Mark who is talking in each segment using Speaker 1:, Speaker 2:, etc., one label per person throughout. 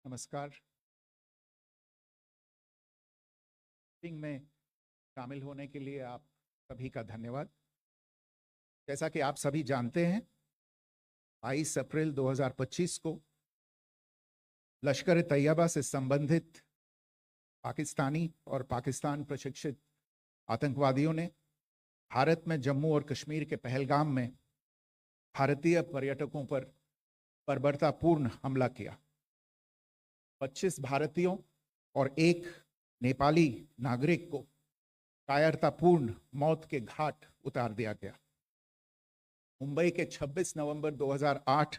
Speaker 1: नमस्कार। मीटिंग में शामिल होने के लिए आप सभी का धन्यवाद। जैसा कि आप सभी जानते हैं, 22 अप्रैल 2025 को लश्कर तैयबा से संबंधित पाकिस्तानी और पाकिस्तान प्रशिक्षित आतंकवादियों ने भारत में जम्मू और कश्मीर के पहलगाम में भारतीय पर्यटकों पर बर्बरतापूर्ण हमला किया। 25 भारतीयों और एक नेपाली नागरिक को कायरतापूर्ण मौत के घाट उतार दिया गया। मुंबई के 26 नवंबर 2008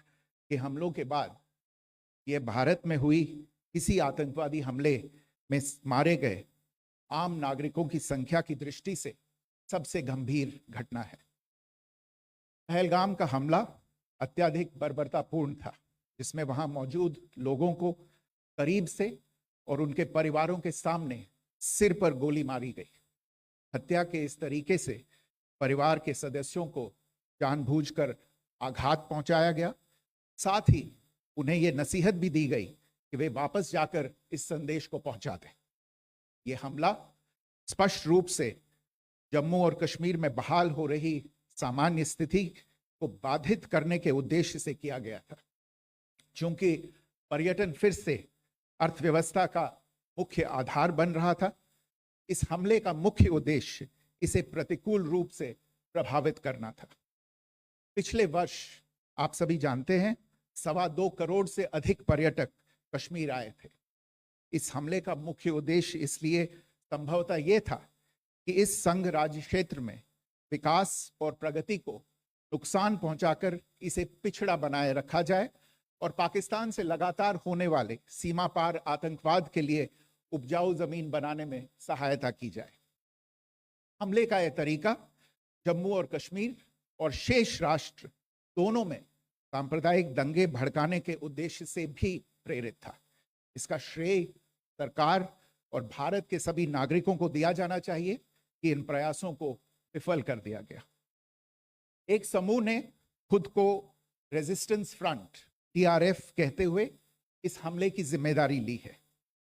Speaker 1: के हमलों के बाद यह भारत में हुई किसी आतंकवादी हमले में मारे गए आम नागरिकों की संख्या की दृष्टि से सबसे गंभीर घटना है। पहलगाम का हमला अत्यधिक बर्बरतापूर्ण था, जिसमें वहां मौजूद लोगों को करीब से और उनके परिवारों के सामने सिर पर गोली मारी गई। हत्या के इस तरीके से परिवार के सदस्यों को जानबूझकर आघात पहुंचाया गया। साथ ही उन्हें यह नसीहत भी दी गई कि वे वापस जाकर इस संदेश को पहुंचा दें। यह हमला स्पष्ट रूप से जम्मू और कश्मीर में बहाल हो रही सामान्य स्थिति को बाधित करने के उद्देश्य से किया गया था। चूंकि पर्यटन फिर से अर्थव्यवस्था का मुख्य आधार बन रहा था, इस हमले का मुख्य उद्देश्य इसे प्रतिकूल रूप से प्रभावित करना था। पिछले वर्ष आप सभी जानते हैं, 2.25 करोड़ से अधिक पर्यटक कश्मीर आए थे। इस हमले का मुख्य उद्देश्य इसलिए संभवतः यह था कि इस संघ राज्य क्षेत्र में विकास और प्रगति को नुकसान पहुंचाकर इसे पिछड़ा बनाए रखा जाए और पाकिस्तान से लगातार होने वाले सीमा पार आतंकवाद के लिए उपजाऊ जमीन बनाने में सहायता की जाए। हमले का यह तरीका जम्मू और कश्मीर और शेष राष्ट्र दोनों में सांप्रदायिक दंगे भड़काने के उद्देश्य से भी प्रेरित था। इसका श्रेय सरकार और भारत के सभी नागरिकों को दिया जाना चाहिए कि इन प्रयासों को विफल कर दिया गया। एक समूह ने खुद को रेजिस्टेंस फ्रंट TRF कहते हुए इस हमले की जिम्मेदारी ली है।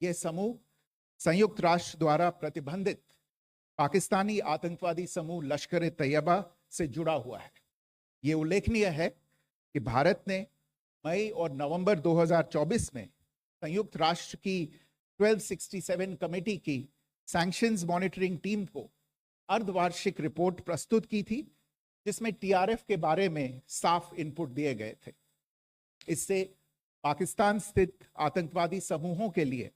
Speaker 1: यह समूह संयुक्त राष्ट्र द्वारा प्रतिबंधित पाकिस्तानी आतंकवादी समूह लश्कर तैयबा से जुड़ा हुआ है। यह उल्लेखनीय है कि भारत ने मई और नवंबर 2024 में संयुक्त राष्ट्र की 1267 कमेटी की सैंक्शंस मॉनिटरिंग टीम को अर्धवार्षिक रिपोर्ट प्रस्तुत की थी, जिसमें TRF के बारे में साफ इनपुट दिए गए थे। इससे पाकिस्तान स्थित आतंकवादी समूहों के लिए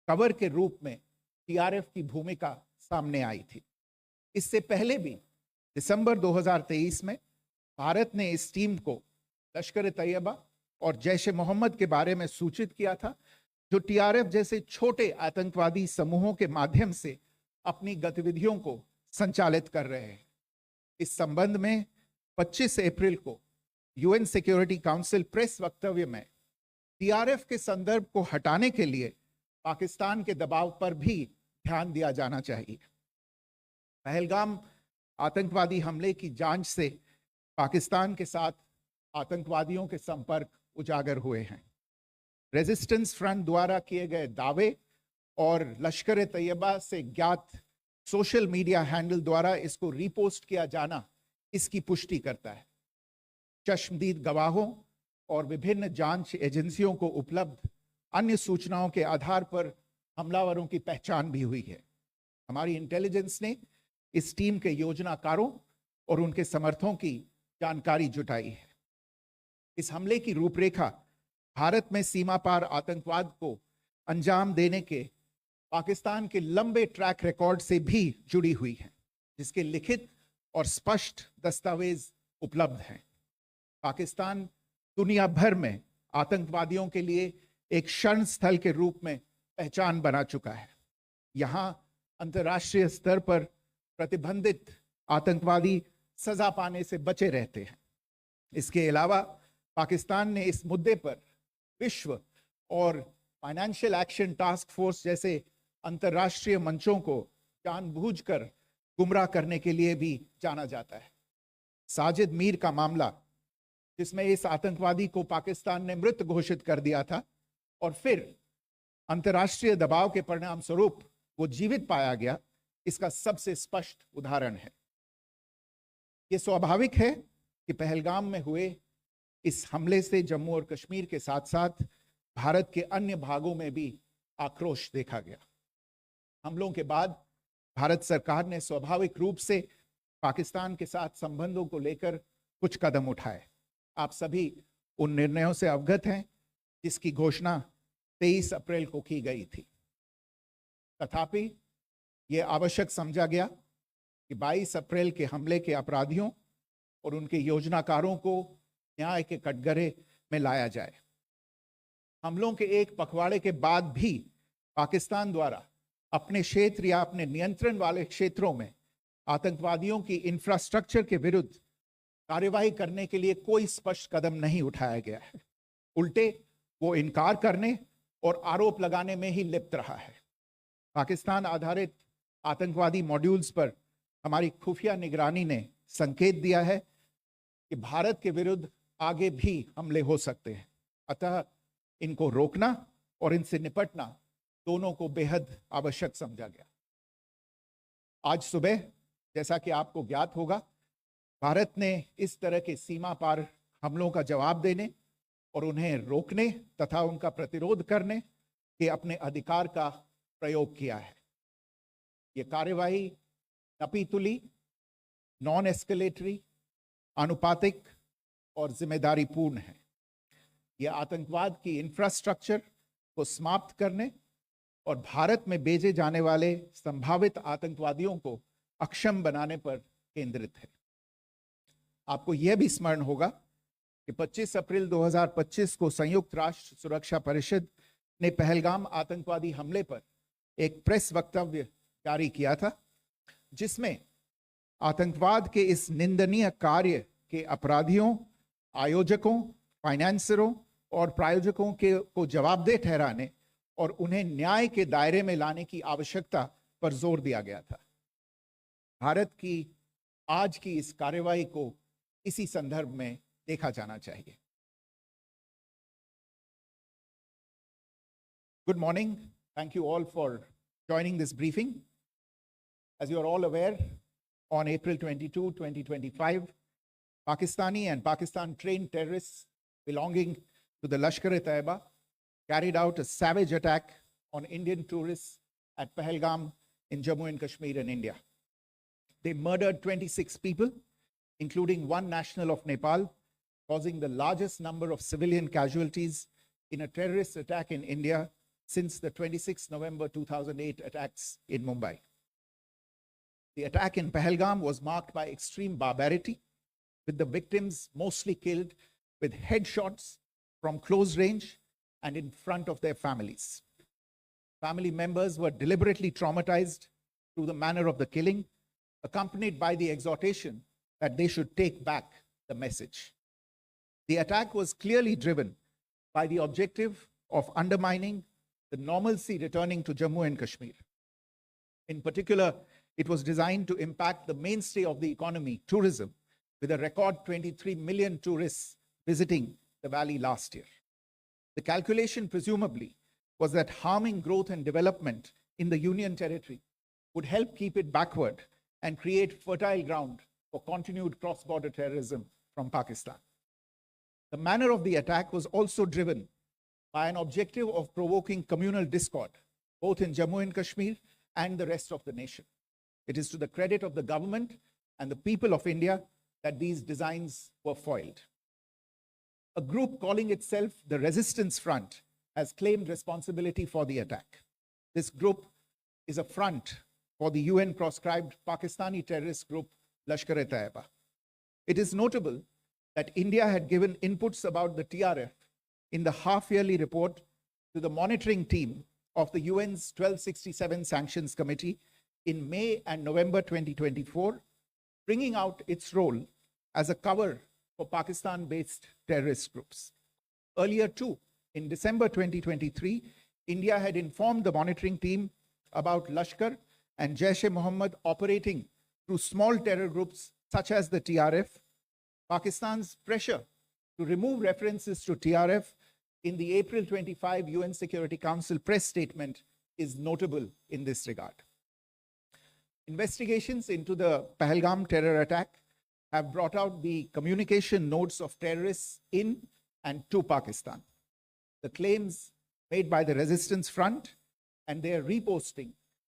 Speaker 1: कवर के रूप में TRF की भूमिका सामने आई थी। इससे पहले भी दिसंबर 2023 में भारत ने इस टीम को लश्कर-ए-तैयबा और जैश-ए-मोहम्मद के बारे में सूचित किया था, जो टीआरएफ जैसे छोटे आतंकवादी समूहों के माध्यम से अपनी गतिविधियों को संचालित कर रहे हैं। इस संबंध में 25 अप्रैल को यूएन सिक्योरिटी काउंसिल प्रेस वक्तव्य में टीआरएफ के संदर्भ को हटाने के लिए पाकिस्तान के दबाव पर भी ध्यान दिया जाना चाहिए। पहलगाम आतंकवादी हमले की जांच से पाकिस्तान के साथ आतंकवादियों के संपर्क उजागर हुए हैं। रेजिस्टेंस फ्रंट द्वारा किए गए दावे और लश्कर-ए-तैयबा से ज्ञात सोशल मीडिया हैंडल द्वारा इसको रीपोस्ट किया जाना इसकी पुष्टि करता है। चश्मदीद गवाहों और विभिन्न जांच एजेंसियों को उपलब्ध अन्य सूचनाओं के आधार पर हमलावरों की पहचान भी हुई है। हमारी इंटेलिजेंस ने इस टीम के योजनाकारों और उनके समर्थकों की जानकारी जुटाई है। इस हमले की रूपरेखा भारत में सीमा पार आतंकवाद को अंजाम देने के पाकिस्तान के लंबे ट्रैक रिकॉर्ड से भी जुड़ी हुई है, जिसके लिखित और स्पष्ट दस्तावेज उपलब्ध हैं। पाकिस्तान दुनिया भर में आतंकवादियों के लिए एक शरण स्थल के रूप में पहचान बना चुका है। यहाँ अंतर्राष्ट्रीय स्तर पर प्रतिबंधित आतंकवादी सजा पाने से बचे रहते हैं। इसके अलावा पाकिस्तान ने इस मुद्दे पर विश्व और फाइनेंशियल एक्शन टास्क फोर्स जैसे अंतर्राष्ट्रीय मंचों को जानबूझकर गुमराह करने के लिए भी जाना जाता है। साजिद मीर का मामला, जिसमें इस आतंकवादी को पाकिस्तान ने मृत घोषित कर दिया था और फिर अंतर्राष्ट्रीय दबाव के परिणाम स्वरूप वो जीवित पाया गया, इसका सबसे स्पष्ट उदाहरण है। ये स्वाभाविक है कि पहलगाम में हुए इस हमले से जम्मू और कश्मीर के साथ साथ भारत के अन्य भागों में भी आक्रोश देखा गया। हमलों के बाद भारत सरकार ने स्वाभाविक रूप से पाकिस्तान के साथ संबंधों को लेकर कुछ कदम उठाए। आप सभी उन निर्णयों से अवगत हैं जिसकी घोषणा 23 अप्रैल को की गई थी। तथापि ये आवश्यक समझा गया कि 22 अप्रैल के हमले के अपराधियों और उनके योजनाकारों को न्याय के कटघरे में लाया जाए। हमलों के एक पखवाड़े के बाद भी पाकिस्तान द्वारा अपने क्षेत्र या अपने नियंत्रण वाले क्षेत्रों में आतंकवादियों की इंफ्रास्ट्रक्चर के विरुद्ध कार्यवाही करने के लिए कोई स्पष्ट कदम नहीं उठाया गया है। उल्टे वो इनकार करने और आरोप लगाने में ही लिप्त रहा है। पाकिस्तान आधारित आतंकवादी मॉड्यूल्स पर हमारी खुफिया निगरानी ने संकेत दिया है कि भारत के विरुद्ध आगे भी हमले हो सकते हैं। अतः इनको रोकना और इनसे निपटना दोनों को बेहद आवश्यक समझा गया। आज सुबह, जैसा कि आपको ज्ञात होगा, भारत ने इस तरह के सीमा पार हमलों का जवाब देने और उन्हें रोकने तथा उनका प्रतिरोध करने के अपने अधिकार का प्रयोग किया है। ये कार्यवाही नपीतुली, नॉन एस्केलेटरी, अनुपातिक और जिम्मेदारीपूर्ण है। यह आतंकवाद की इंफ्रास्ट्रक्चर को समाप्त करने और भारत में भेजे जाने वाले संभावित आतंकवादियों को अक्षम बनाने पर केंद्रित है। आपको यह भी स्मरण होगा कि 25 अप्रैल 2025 को संयुक्त राष्ट्र सुरक्षा परिषद ने पहलगाम आतंकवादी हमले पर एक प्रेस वक्तव्य जारी किया था, जिसमें आतंकवाद के इस निंदनीय कार्य के अपराधियों, आयोजकों, फाइनेंसरों और प्रायोजकों को जवाबदेह ठहराने और उन्हें न्याय के दायरे में लाने की आवश्यकता पर जोर दिया गया था। भारत की आज की इस कार्यवाही को इसी संदर्भ में देखा जाना चाहिए। Good morning. Thank you all for joining this briefing. As you are all aware, on April 22, 2025, Pakistani and Pakistan-trained terrorists belonging to the Lashkar-e-Taiba carried out a savage attack on Indian tourists at Pahalgam in Jammu and Kashmir in India. They murdered 26 people, including one national of Nepal, causing the largest number of civilian casualties in a terrorist attack in India since the 26 November 2008 attacks in Mumbai. The attack in Pahalgam was marked by extreme barbarity, with the victims mostly killed with headshots from close range and in front of their families. Family members were deliberately traumatized through the manner of the killing, accompanied by the exhortation that they should take back the message. The attack was clearly driven by the objective of undermining the normalcy returning to Jammu and Kashmir. In particular, it was designed to impact the mainstay of the economy, tourism, with a record 23 million tourists visiting the valley last year. The calculation, presumably, was that harming growth and development in the Union Territory would help keep it backward and create fertile ground for continued cross-border terrorism from Pakistan. The manner of the attack was also driven by an objective of provoking communal discord, both in Jammu and Kashmir and the rest of the nation. It is to the credit of the government and the people of India that these designs were foiled. A group calling itself the Resistance Front has claimed responsibility for the attack. This group is a front for the UN-proscribed Pakistani terrorist group Lashkar-e-Taiba. It is notable that India had given inputs about the TRF in the half-yearly report to the monitoring team of the UN's 1267 Sanctions Committee in May and November 2024, bringing out its role as a cover for Pakistan-based terrorist groups. Earlier too, in December 2023, India had informed the monitoring team about Lashkar and Jaish-e-Mohammed operating through small terror groups such as the TRF. Pakistan's pressure to remove references to TRF in the April 25 UN Security Council press statement is notable in this regard. Investigations into the Pahalgam terror attack have brought out the communication notes of terrorists in and to Pakistan. The claims made by the Resistance Front and their reposting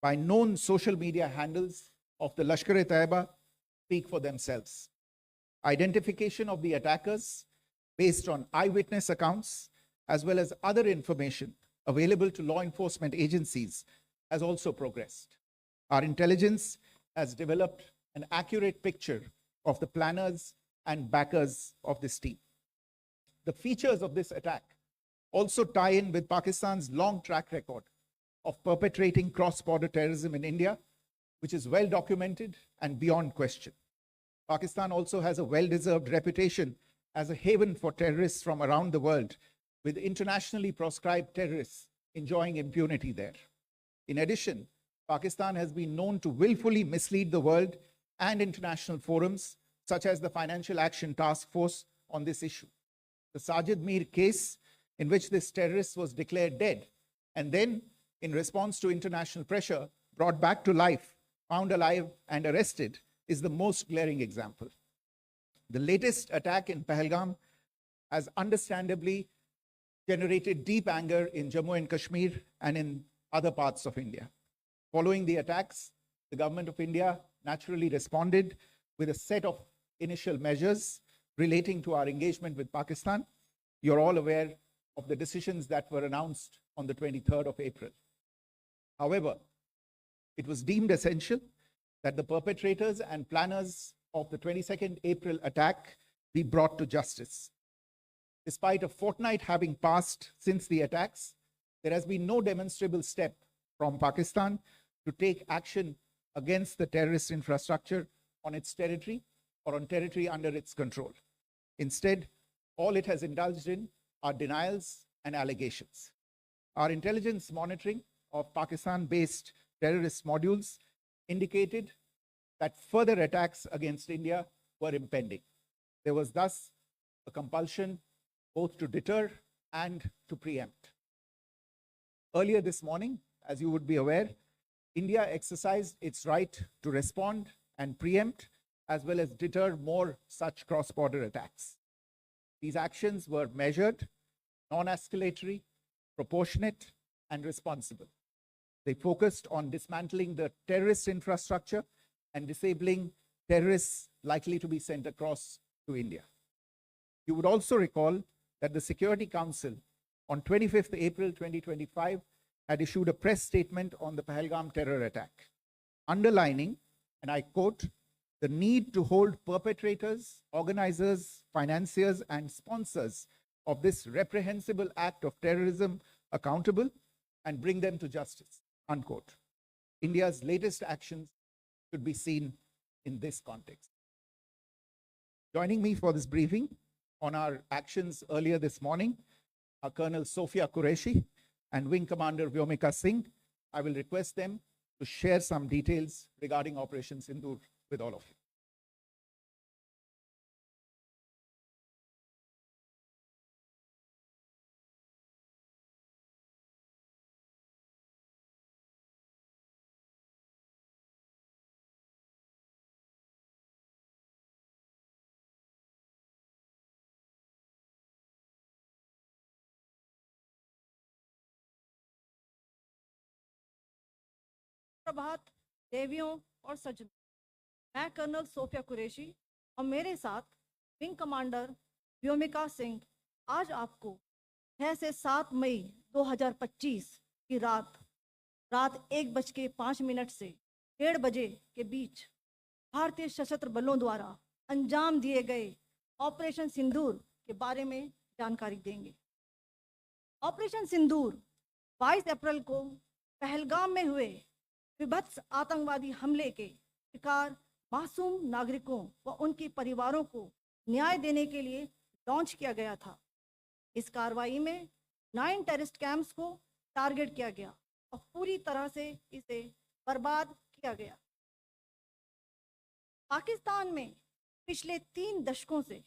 Speaker 1: by known social media handles of the Lashkar-e-Taiba speak for themselves. Identification of the attackers based on eyewitness accounts as well as other information available to law enforcement agencies has also progressed. Our intelligence has developed an accurate picture of the planners and backers of this team. The features of this attack also tie in with Pakistan's long track record of perpetrating cross-border terrorism in India, which is well documented and beyond question. Pakistan also has a well-deserved reputation as a haven for terrorists from around the world, with internationally proscribed terrorists enjoying impunity there. In addition, Pakistan has been known to willfully mislead the world and international forums, such as the Financial Action Task Force, on this issue. The Sajid Mir case, in which this terrorist was declared dead and then, in response to international pressure, brought back to life, found alive and arrested, is the most glaring example. The latest attack in Pahalgam has understandably generated deep anger in Jammu and Kashmir and in other parts of India. Following the attacks, the government of India naturally responded with a set of initial measures relating to our engagement with Pakistan. You're all aware of the decisions that were announced on the 23rd of April. However, it was deemed essential that the perpetrators and planners of the 22nd April attack be brought to justice. Despite a fortnight having passed since the attacks, there has been no demonstrable step from Pakistan to take action against the terrorist infrastructure on its territory or on territory under its control. Instead, all it has indulged in are denials and allegations. Our intelligence monitoring of Pakistan-based terrorist modules indicated that further attacks against India were impending. There was thus a compulsion both to deter and to preempt. Earlier this morning, as you would be aware, India exercised its right to respond and preempt as well as deter more such cross-border attacks. These actions were measured, non-escalatory, proportionate, and responsible. They focused on dismantling the terrorist infrastructure and disabling terrorists likely to be sent across to India. You would also recall that the Security Council on 25th April 2025 had issued a press statement on the Pahalgam terror attack, underlining and I quote, the need to hold perpetrators, organizers, financiers, and sponsors of this reprehensible act of terrorism accountable and bring them to justice, unquote. India's latest actions should be seen in this context. Joining me for this briefing on our actions earlier this morning are Colonel Sophia Qureshi and Wing Commander Vyomika Singh. I will request them to share some details regarding Operation Sindoor with all of you.
Speaker 2: प्रभात देवियों और सज्जनों, मैं colonel Sophia Qureshi और मेरे साथ wing commander Vyomika Singh आज आपको 6 से 7 मई 2025 की रात 1:05 से 1:30 बजे के बीच भारतीय सशस्त्र बलों द्वारा अंजाम दिए गए ऑपरेशन सिंदूर के बारे में जानकारी देंगे। ऑपरेशन सिंदूर 22 अप्रैल को पहलगाम में हुए विभत्स आतंकवादी हमले के शिकार मासूम नागरिकों व उनके परिवारों को न्याय देने के लिए लॉन्च किया गया था। इस कार्रवाई में 9 टेररिस्ट कैंप्स को टारगेट किया गया और पूरी तरह से इसे बर्बाद किया गया। पाकिस्तान में पिछले 3 दशकों से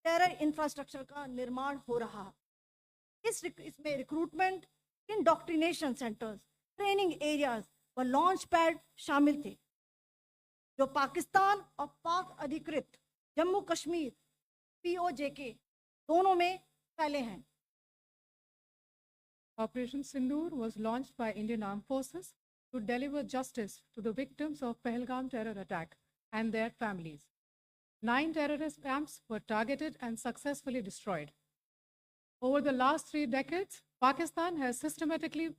Speaker 2: टेरर इंफ्रास्ट्रक्चर का निर्माण हो रहा है। इसमें recruitment, indoctrination centres, training areas व लॉन्च पैड शामिल थे, जो पाकिस्तान और पाक अधिकृत जम्मू कश्मीर POJK दोनों में फैले हैं।
Speaker 3: Operation Sindoor was launched by Indian Armed Forces to deliver justice to the victims of Pahalgam terror attack and their families. 9 terrorist camps were targeted and successfully destroyed. Over the last 3 decades, Pakistan has systematically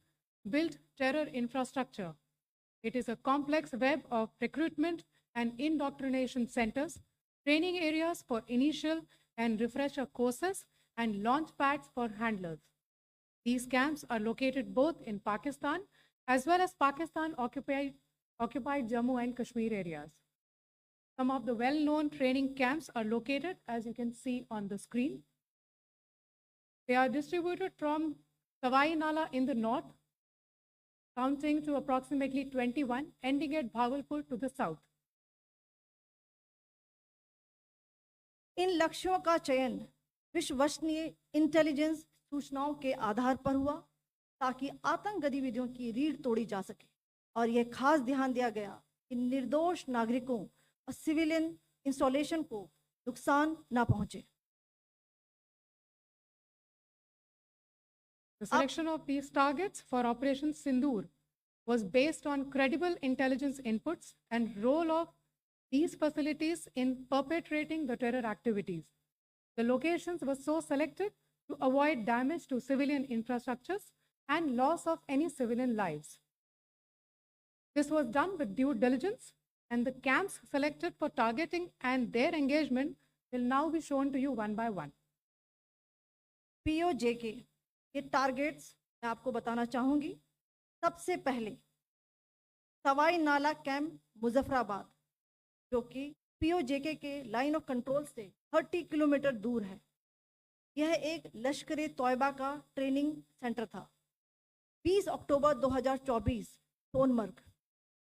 Speaker 3: built terror infrastructure. It is a complex web of recruitment and indoctrination centers, training areas for initial and refresher courses, and launch pads for handlers. These camps are located both in Pakistan as well as Pakistan-occupied Jammu and Kashmir areas. Some of the well-known training camps are located, as you can see on the screen. They are distributed from Sawai Nala in the north, counting to approximately 21, ending at Bhagalpur to the south.
Speaker 2: इन लक्ष्यों का चयन विश्वसनीय intelligence सूचनाओं के आधार पर हुआ ताकि आतंक गतिविधियों की रीढ़ तोड़ी जा सके, और यह खास ध्यान दिया गया कि निर्दोष नागरिकों और सिविलियन इंस्टॉलेशन को नुकसान न पहुंचे।
Speaker 3: The selection of these targets for Operation Sindoor was based on credible intelligence inputs and role of these facilities in perpetrating the terror activities. The locations were so selected to avoid damage to civilian infrastructures and loss of any civilian lives. This was done with due diligence, and the camps selected for targeting and their engagement will now be shown to you one by one.
Speaker 2: POJK के targets मैं आपको बताना चाहूँगी। सबसे पहले सवाई नाला camp Muzaffarabad, जो कि POJK के लाइन ऑफ कंट्रोल से 30 किलोमीटर दूर है। यह एक लश्कर तोयबा का ट्रेनिंग सेंटर था। 20 अक्टूबर 2024 सोनमर्ग,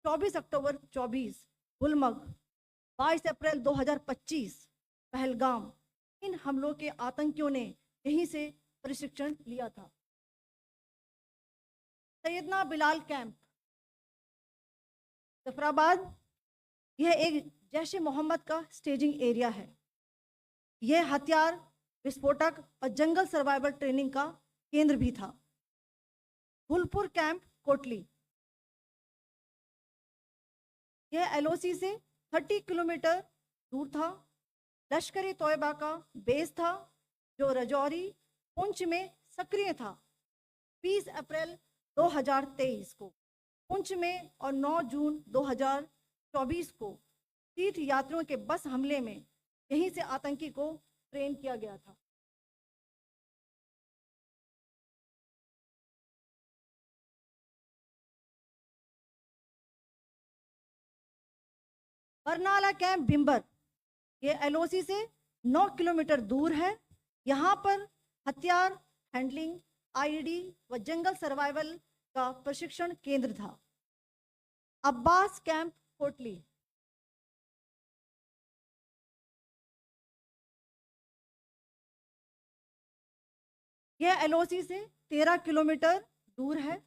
Speaker 2: 24 अक्टूबर 24 गुलमर्ग, 22 अप्रैल 2025 पहलगाम, इन हमलों के आतंकियों ने यहीं से प्रशिक्षण लिया था। सैयदना बिलाल कैंप जफराबाद, यह एक जैश ए मोहम्मद का स्टेजिंग एरिया है। यह हथियार, विस्फोटक और जंगल सर्वाइवल ट्रेनिंग का केंद्र भी था। गुलपुर कैंप कोटली, यह LOC से 30 किलोमीटर दूर था। लश्कर तोयबा का बेस था, जो रजौरी पुंछ में सक्रिय था। 20 अप्रैल 2023 को पुंछ में और 9 जून 24 को तीर्थ यात्रियों के बस हमले में यहीं से आतंकी को ट्रेन किया गया था। बरनाला कैंप भिंबर, ये एलओसी से 9 किलोमीटर दूर है। यहाँ पर हथियार हैंडलिंग, आईईडी व जंगल सर्वाइवल का प्रशिक्षण केंद्र था। अब्बास कैंप कोटली, यह एलओसी से 13 किलोमीटर दूर है।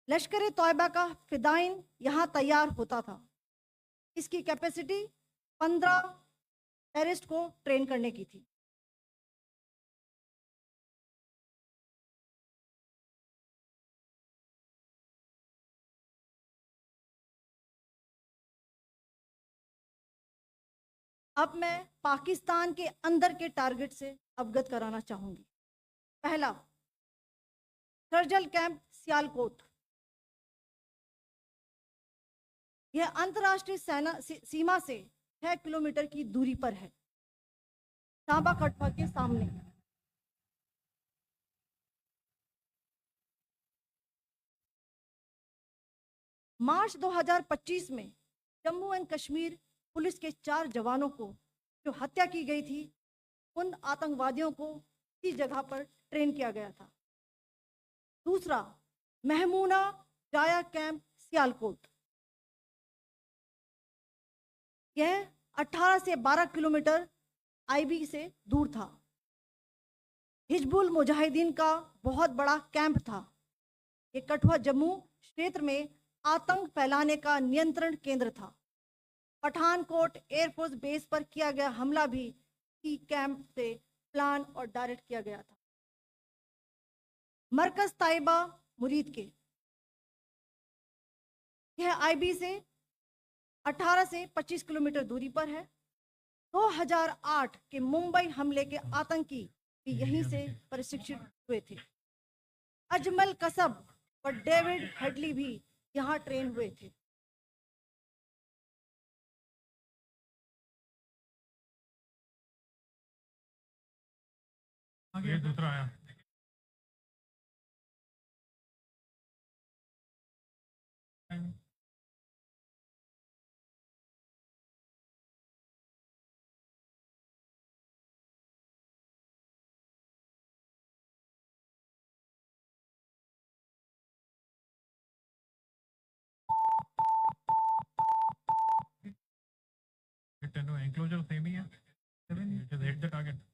Speaker 2: लश्कर तौयबा का फिदाइन यहाँ तैयार होता था। इसकी कैपेसिटी 15 टेररिस्ट को ट्रेन करने की थी। अब मैं पाकिस्तान के अंदर के टारगेट से अवगत कराना चाहूंगी। पहला, सर्जल कैंप सियालकोट, यह अंतर्राष्ट्रीय सीमा से 6 किलोमीटर की दूरी पर है, सांबा कठवा के सामने। मार्च 2025 में जम्मू एंड कश्मीर पुलिस के 4 जवानों को जो हत्या की गई थी, उन आतंकवादियों को इस जगह पर ट्रेन किया गया था। दूसरा, महमूना जाया कैंप सियालकोट, यह 18 से 12 किलोमीटर आईबी से दूर था। हिजबुल मुजाहिदीन का बहुत बड़ा कैंप था। ये कठुआ जम्मू क्षेत्र में आतंक फैलाने का नियंत्रण केंद्र था। पठानकोट एयरफोर्स बेस पर किया गया हमला भी ई कैंप से प्लान और डायरेक्ट किया गया था। मरकज ताइबा मुरीद के, यह आईबी से 18 से 25 किलोमीटर दूरी पर है। 2008 के मुंबई हमले के आतंकी भी यहीं से प्रशिक्षित हुए थे। अजमल कसब और डेविड हेडली भी यहाँ ट्रेन हुए थे।
Speaker 4: आगे दूसरा आया। एंक्लोजर सेम ही है, just hit the target.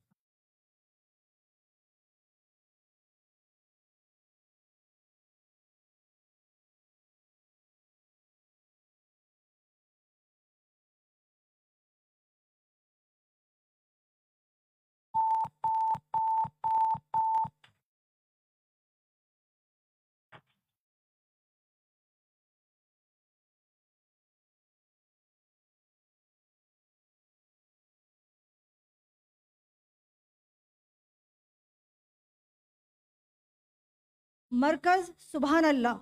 Speaker 2: मरकज सुभान अल्लाह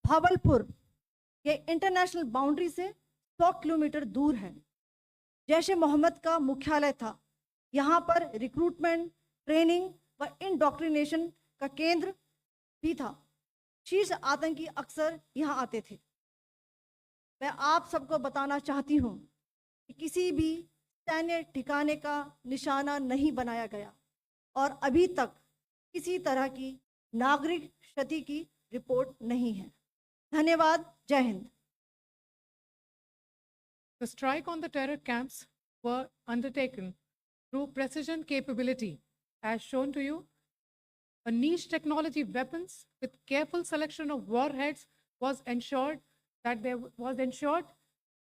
Speaker 2: भावलपुर, ये इंटरनेशनल बाउंड्री से 100 किलोमीटर दूर है। जैश ए मोहम्मद का मुख्यालय था। यहाँ पर रिक्रूटमेंट, ट्रेनिंग व इंडोक्ट्रिनेशन का केंद्र भी था। शीर्ष आतंकी अक्सर यहाँ आते थे। मैं आप सबको बताना चाहती हूँ कि किसी भी सैन्य ठिकाने का निशाना नहीं बनाया गया और अभी तक किसी तरह की नागरिक क्षति की रिपोर्ट नहीं है। धन्यवाद। जय Hind.
Speaker 3: The strike on the terror camps were undertaken through precision capability, as shown to you. A niche technology weapons with careful selection of warheads was ensured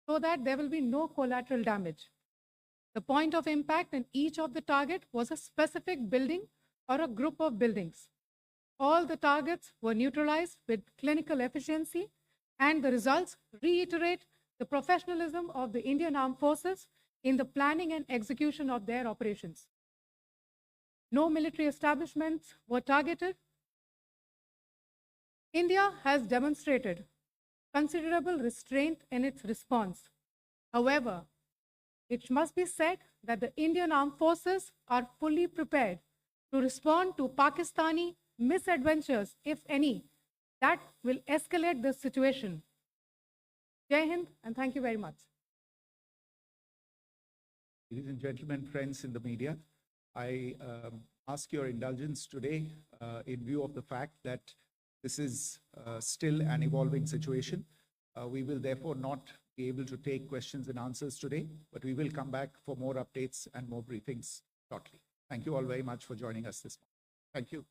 Speaker 3: so that there will be no collateral damage. The point of impact in each of the target was a specific building or a group of buildings. All the targets were neutralized with clinical efficiency, and the results reiterate the professionalism of the Indian Armed Forces in the planning and execution of their operations. No military establishments were targeted. India has demonstrated considerable restraint in its response. However, it must be said that the Indian Armed Forces are fully prepared to respond to Pakistani misadventures, if any, that will escalate the situation. Jai Hind, and thank you very much.
Speaker 1: Ladies and gentlemen, friends in the media, I ask your indulgence today in view of the fact that this is still an evolving situation. We will therefore not be able to take questions and answers today, but we will come back for more updates and more briefings shortly. Thank you all very much for joining us this morning. Thank you.